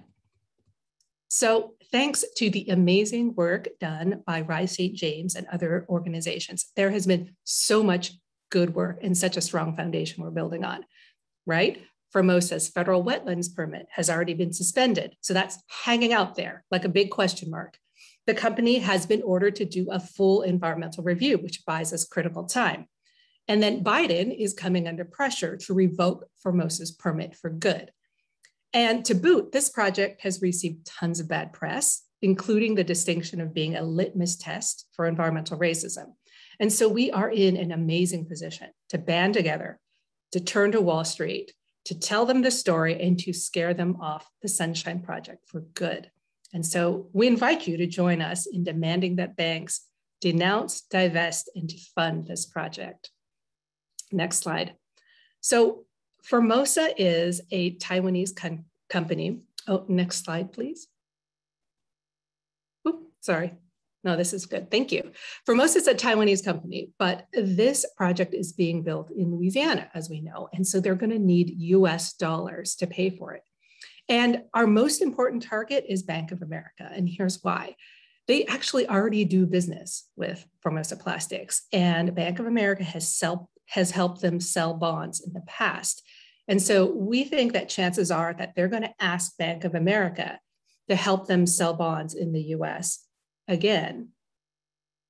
So thanks to the amazing work done by Rise St. James and other organizations, there has been so much good work and such a strong foundation we're building on, right? Formosa's federal wetlands permit has already been suspended. So that's hanging out there like a big question mark. The company has been ordered to do a full environmental review, which buys us critical time. And then Biden is coming under pressure to revoke Formosa's permit for good. And to boot, this project has received tons of bad press. including the distinction of being a litmus test for environmental racism. And so we are in an amazing position to band together, to turn to Wall Street, to tell them the story and to scare them off the Sunshine Project for good. And so we invite you to join us in demanding that banks denounce, divest, and defund this project. Next slide. So Formosa is a Taiwanese company. Oh, next slide, please. Oops, sorry. No, this is good. Thank you. Formosa is a Taiwanese company, but this project is being built in Louisiana, as we know. And so they're going to need US dollars to pay for it. And our most important target is Bank of America. And here's why. They actually already do business with Formosa Plastics, and Bank of America has helped them sell bonds in the past. And so we think that chances are that they're going to ask Bank of America to help them sell bonds in the US again,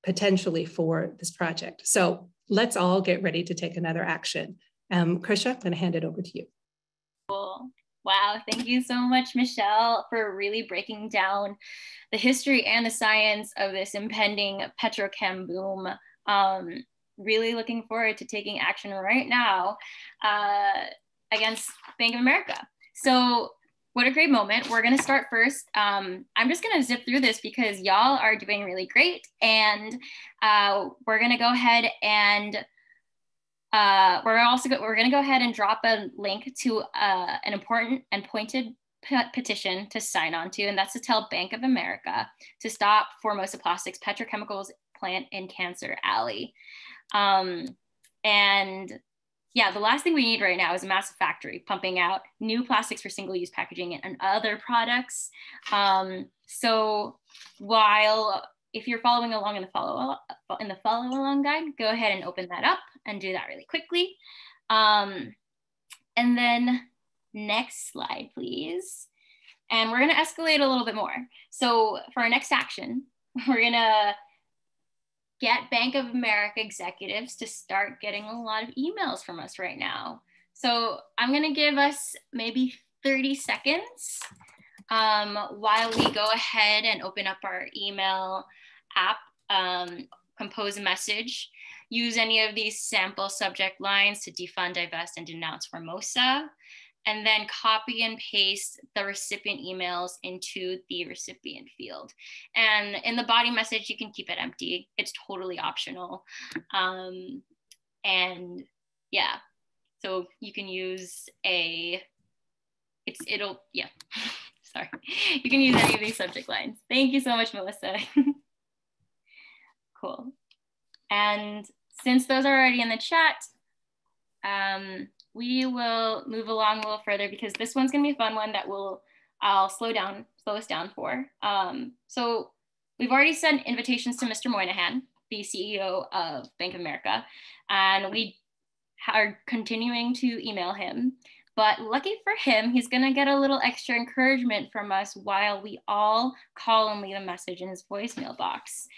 potentially for this project. So let's all get ready to take another action. Krisha, I'm going to hand it over to you. Cool. Wow, thank you so much, Michelle, for really breaking down the history and the science of this impending petrochem boom. Really looking forward to taking action right now against Bank of America. So what a great moment. We're gonna start first. I'm just gonna zip through this because y'all are doing really great. And we're gonna go ahead and we're gonna go ahead and drop a link to an important and pointed petition to sign on to, and that's to tell Bank of America to stop Formosa Plastics petrochemicals plant in Cancer Alley. And yeah, the last thing we need right now is a massive factory pumping out new plastics for single-use packaging and other products. So while, if you're following along in the follow along guide, go ahead and open that up and do that really quickly. And then next slide, please. And we're gonna escalate a little bit more. So for our next action, we're gonna get Bank of America executives to start getting a lot of emails from us right now. So I'm gonna give us maybe 30 seconds while we go ahead and open up our email app, compose a message, use any of these sample subject lines to defund, divest, and denounce Formosa, and then copy and paste the recipient emails into the recipient field. And in the body message, you can keep it empty. It's totally optional. And yeah, so you can use sorry. You can use any of these subject lines. Thank you so much, Melissa. Cool. And since those are already in the chat, we will move along a little further because this one's gonna be a fun one that I'll slow us down for. So we've already sent invitations to Mr. Moynihan, the CEO of Bank of America, and we are continuing to email him. But lucky for him, he's gonna get a little extra encouragement from us while we all call and leave a message in his voicemail box.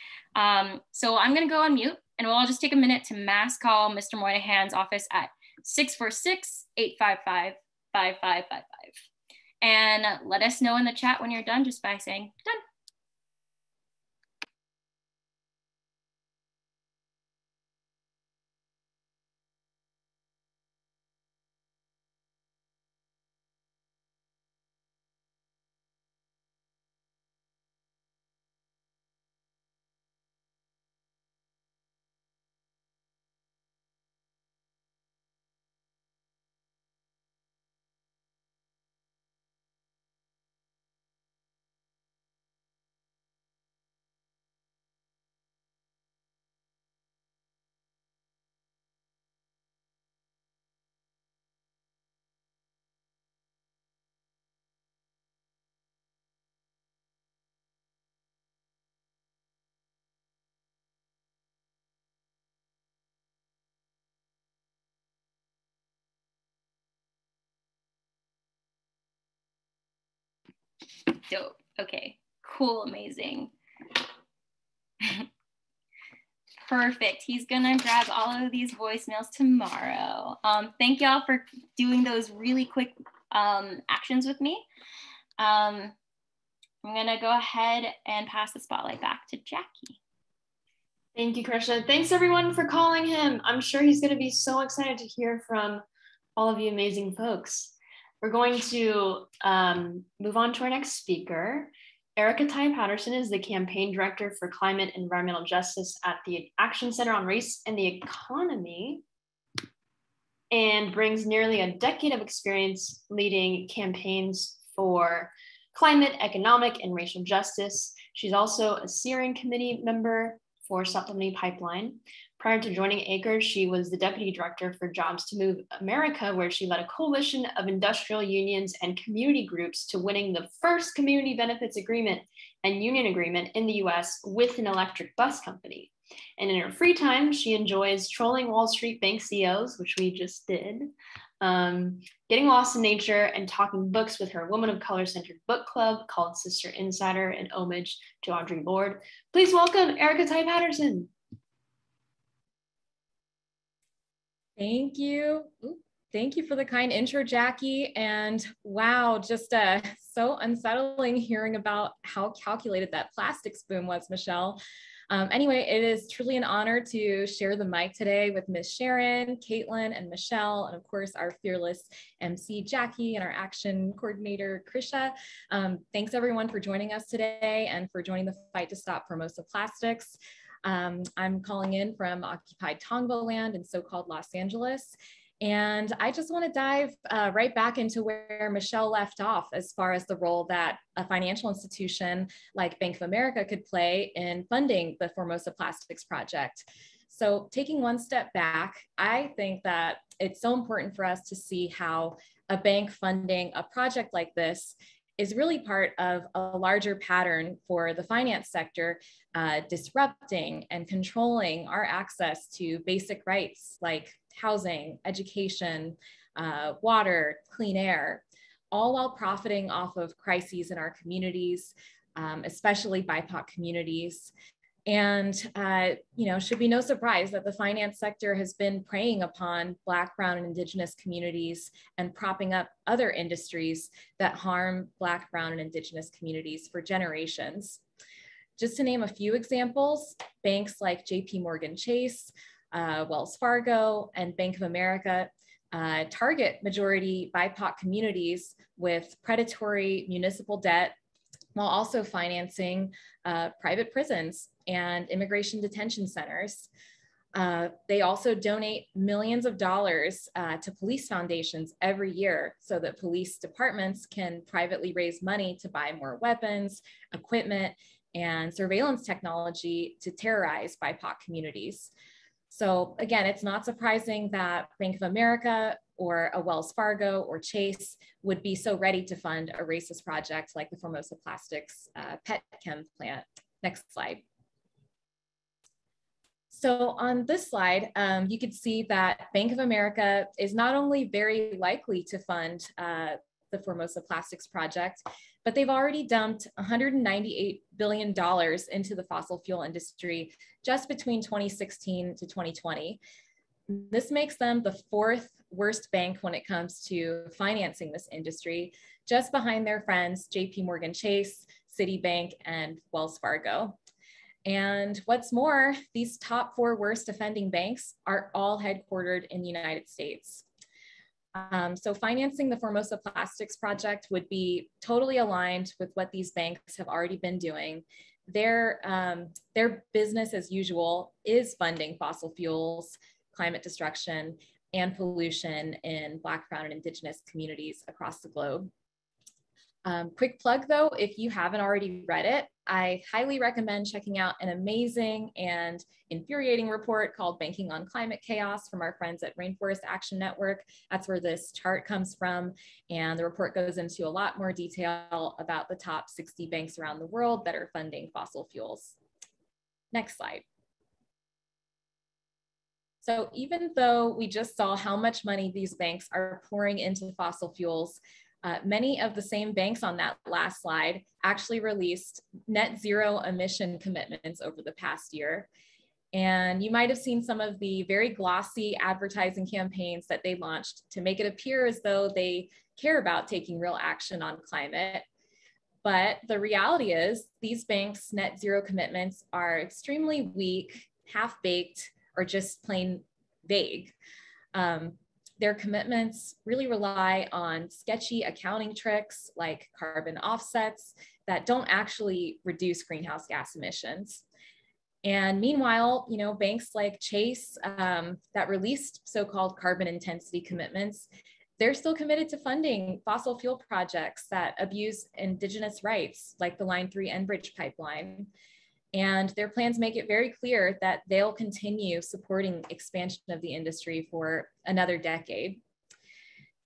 So I'm gonna go on mute and we'll all just take a minute to mass call Mr. Moynihan's office at 646-855-5555. And let us know in the chat when you're done just by saying done. Dope. Okay, cool, amazing. Perfect. He's gonna grab all of these voicemails tomorrow. Thank y'all for doing those really quick actions with me. I'm I'm gonna go ahead and pass the spotlight back to Jackie. Thank you, Krisha. Thanks everyone for calling him. I'm sure he's going to be so excited to hear from all of you amazing folks. We're going to move on to our next speaker. Erica Ty Patterson is the campaign director for climate and environmental justice at the Action Center on Race and the Economy, and brings nearly a decade of experience leading campaigns for climate, economic, and racial justice. She's also a steering committee member for Stop the Money Pipeline. Prior to joining ACRE, she was the deputy director for Jobs to Move America, where she led a coalition of industrial unions and community groups to winning the first community benefits agreement and union agreement in the US with an electric bus company. And in her free time, she enjoys trolling Wall Street bank CEOs, which we just did, getting lost in nature, and talking books with her Women of Color centered book club called Sister Insider, in homage to Audre Lorde. Please welcome Erica Ty Patterson. Thank you. Thank you for the kind intro, Jackie. And wow, just so unsettling hearing about how calculated that plastics boom was, Michelle. Anyway, it is truly an honor to share the mic today with Ms. Sharon, Caitlin, and Michelle, and of course, our fearless MC, Jackie, and our action coordinator, Krisha. Thanks everyone for joining us today and for joining the fight to stop Formosa Plastics. I'm calling in from occupied Tongva land in so-called Los Angeles. And I just want to dive right back into where Michelle left off as far as the role that a financial institution like Bank of America could play in funding the Formosa Plastics Project. So taking one step back, I think that it's so important for us to see how a bank funding a project like this is really part of a larger pattern for the finance sector disrupting and controlling our access to basic rights like housing, education, water, clean air, all while profiting off of crises in our communities, especially BIPOC communities. And, should be no surprise that the finance sector has been preying upon Black, Brown, and Indigenous communities and propping up other industries that harm Black, Brown, and Indigenous communities for generations. Just to name a few examples, banks like JP Morgan Chase, Wells Fargo, and Bank of America target majority BIPOC communities with predatory municipal debt while also financing private prisons and immigration detention centers. They also donate millions of dollars to police foundations every year so that police departments can privately raise money to buy more weapons, equipment, and surveillance technology to terrorize BIPOC communities. So again, it's not surprising that Bank of America or a Wells Fargo or Chase would be so ready to fund a racist project like the Formosa Plastics pet chem plant. Next slide. So on this slide, you can see that Bank of America is not only very likely to fund the Formosa Plastics project, but they've already dumped $198 billion into the fossil fuel industry just between 2016 to 2020. This makes them the fourth worst bank when it comes to financing this industry, just behind their friends, JP Morgan Chase, Citibank, and Wells Fargo. And what's more, these top four worst offending banks are all headquartered in the United States. So financing the Formosa Plastics project would be totally aligned with what these banks have already been doing. Their business as usual is funding fossil fuels, climate destruction, and pollution in Black, Brown, and Indigenous communities across the globe. Quick plug though, if you haven't already read it, I highly recommend checking out an amazing and infuriating report called Banking on Climate Chaos from our friends at Rainforest Action Network. That's where this chart comes from. And the report goes into a lot more detail about the top 60 banks around the world that are funding fossil fuels. Next slide. So even though we just saw how much money these banks are pouring into fossil fuels, many of the same banks on that last slide actually released net zero emission commitments over the past year. And you might have seen some of the very glossy advertising campaigns that they launched to make it appear as though they care about taking real action on climate. But the reality is these banks' net zero commitments are extremely weak, half-baked, or just plain vague. Their commitments really rely on sketchy accounting tricks like carbon offsets that don't actually reduce greenhouse gas emissions. And meanwhile, banks like Chase that released so-called carbon intensity commitments, they're still committed to funding fossil fuel projects that abuse indigenous rights, like the Line 3 Enbridge pipeline. And their plans make it very clear that they'll continue supporting expansion of the industry for another decade.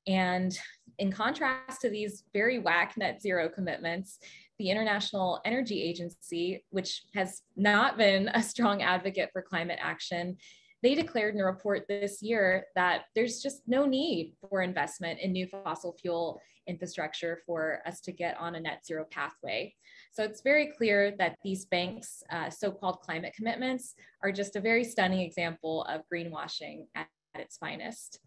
And in contrast to these very whack net zero commitments, the International Energy Agency, which has not been a strong advocate for climate action, they declared in a report this year that there's just no need for investment in new fossil fuel infrastructure for us to get on a net zero pathway. So it's very clear that these banks' so-called climate commitments are just a very stunning example of greenwashing at its finest,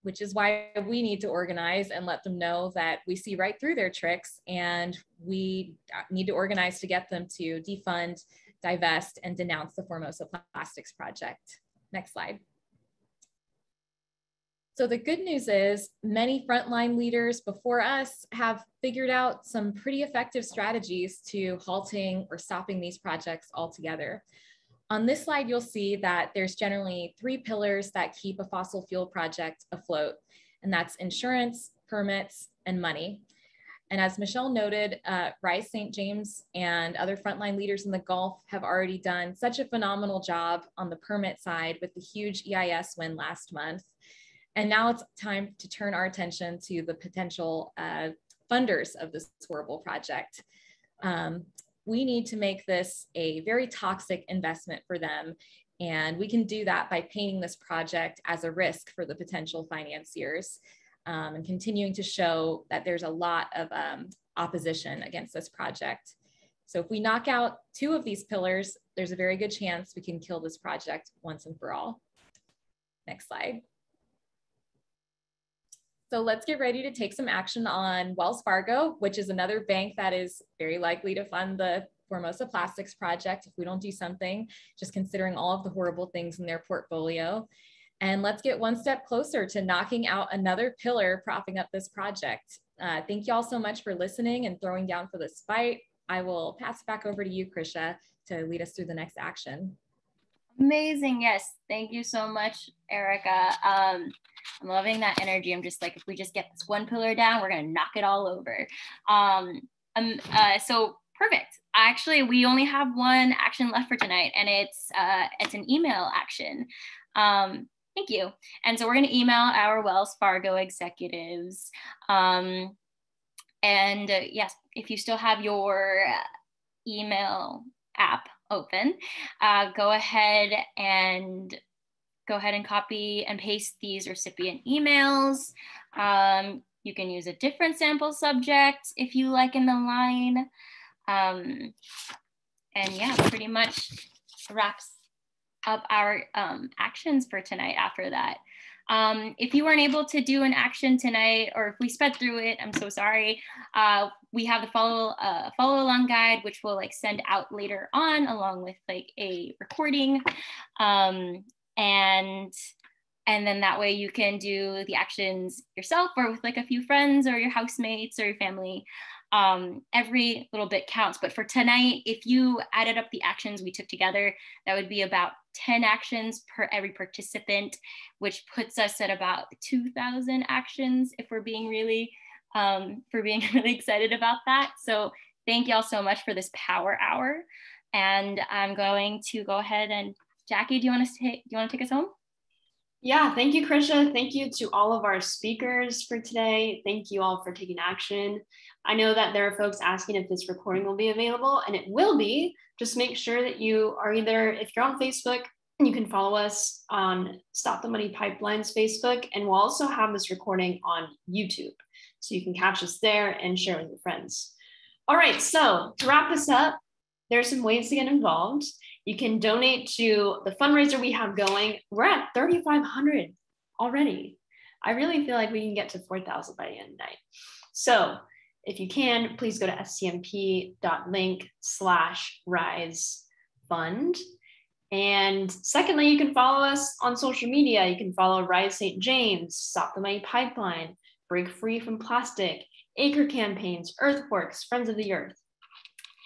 which is why we need to organize and let them know that we see right through their tricks, and we need to organize to get them to defund, divest, and denounce the Formosa Plastics Project. Next slide. So the good news is many frontline leaders before us have figured out some pretty effective strategies to halting or stopping these projects altogether. On this slide, you'll see that there's generally 3 pillars that keep a fossil fuel project afloat, and that's insurance, permits, and money. And as Michelle noted, Rise St. James and other frontline leaders in the Gulf have already done such a phenomenal job on the permit side with the huge EIS win last month. And now it's time to turn our attention to the potential funders of this horrible project. We need to make this a very toxic investment for them. And we can do that by painting this project as a risk for the potential financiers and continuing to show that there's a lot of opposition against this project. So if we knock out 2 of these pillars, there's a very good chance we can kill this project once and for all. Next slide. So let's get ready to take some action on Wells Fargo, which is another bank that is very likely to fund the Formosa Plastics Project if we don't do something, just considering all of the horrible things in their portfolio. And let's get one step closer to knocking out another pillar propping up this project. Thank you all so much for listening and throwing down for this fight. I will pass it back over to you, Krisha, to lead us through the next action. Amazing. Yes. Thank you so much, Erica. I'm loving that energy. I'm just like, if we just get this one pillar down, we're going to knock it all over. So perfect. Actually, we only have one action left for tonight, and it's an email action. Thank you. And so we're going to email our Wells Fargo executives. Yes, if you still have your email app open, go ahead and copy and paste these recipient emails. You can use a different sample subject if you like in the line. And yeah, pretty much wraps up our actions for tonight after that. If you weren't able to do an action tonight, or if we sped through it, I'm so sorry. We have the follow along guide, which we'll send out later on along with a recording. And then that way you can do the actions yourself or with a few friends or your housemates or your family. Every little bit counts, but for tonight, if you added up the actions we took together, that would be about 10 actions per every participant, which puts us at about 2,000 actions if we're being really excited about that. So thank y'all so much for this power hour. And I'm going to go ahead and Jackie, do you want to take us home? Yeah, thank you, Krisha. Thank you to all of our speakers for today. Thank you all for taking action. I know that there are folks asking if this recording will be available, and it will be. Just make sure that you are either, if you're on Facebook, you can follow us on Stop the Money Pipelines Facebook, and we'll also have this recording on YouTube. So you can catch us there and share with your friends. All right, so to wrap this up, there's some ways to get involved. You can donate to the fundraiser we have going. We're at 3,500 already. I really feel like we can get to 4,000 by the end of the night. So if you can, please go to scmp.link/RiseFund. And secondly, you can follow us on social media. You can follow Rise St. James, Stop the Money Pipeline, Break Free from Plastic, Acre Campaigns, Earthworks, Friends of the Earth.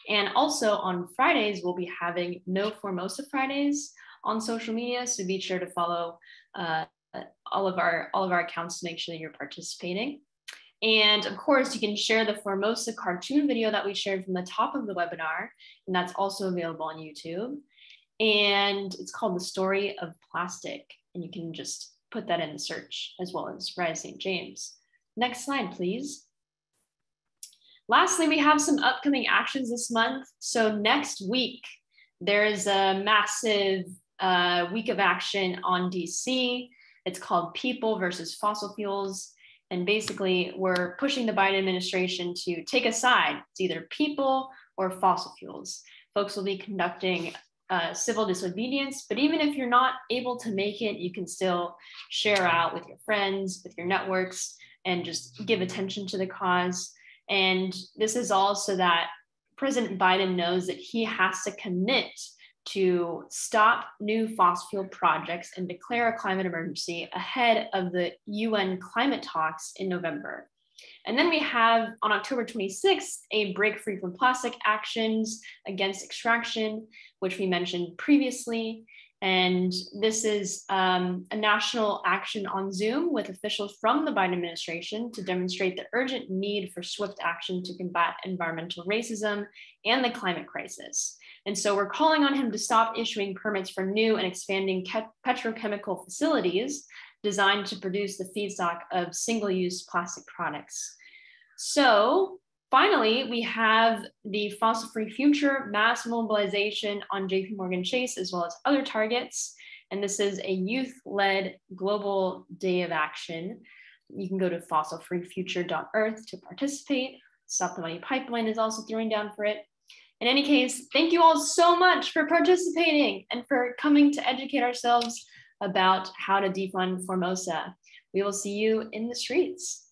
And also on Fridays, we'll be having No Formosa Fridays on social media. So be sure to follow all of our accounts to make sure that you're participating. And of course, you can share the Formosa cartoon video that we shared from the top of the webinar, and that's also available on YouTube. And it's called The Story of Plastic, and you can just put that in the search, as well as Rise St. James. Next slide, please. Lastly, we have some upcoming actions this month. So next week, there's a massive week of action on DC. It's called People versus Fossil Fuels. And basically, we're pushing the Biden administration to take a side. It's either people or fossil fuels. Folks will be conducting civil disobedience, but even if you're not able to make it, you can still share out with your friends, with your networks, and just give attention to the cause. And this is all so that President Biden knows that he has to commit to stop new fossil fuel projects and declare a climate emergency ahead of the UN climate talks in November. And then we have on October 26th, a Break Free from Plastic actions against extraction, which we mentioned previously. And this is a national action on Zoom with officials from the Biden administration to demonstrate the urgent need for swift action to combat environmental racism and the climate crisis. And so we're calling on him to stop issuing permits for new and expanding petrochemical facilities designed to produce the feedstock of single-use plastic products. So finally, we have the Fossil Free Future mass mobilization on JP Morgan Chase, as well as other targets. And this is a youth-led global day of action. You can go to fossilfreefuture.earth to participate. Stop the Money Pipeline is also throwing down for it. In any case, thank you all so much for participating and for coming to educate ourselves about how to defund Formosa. We will see you in the streets.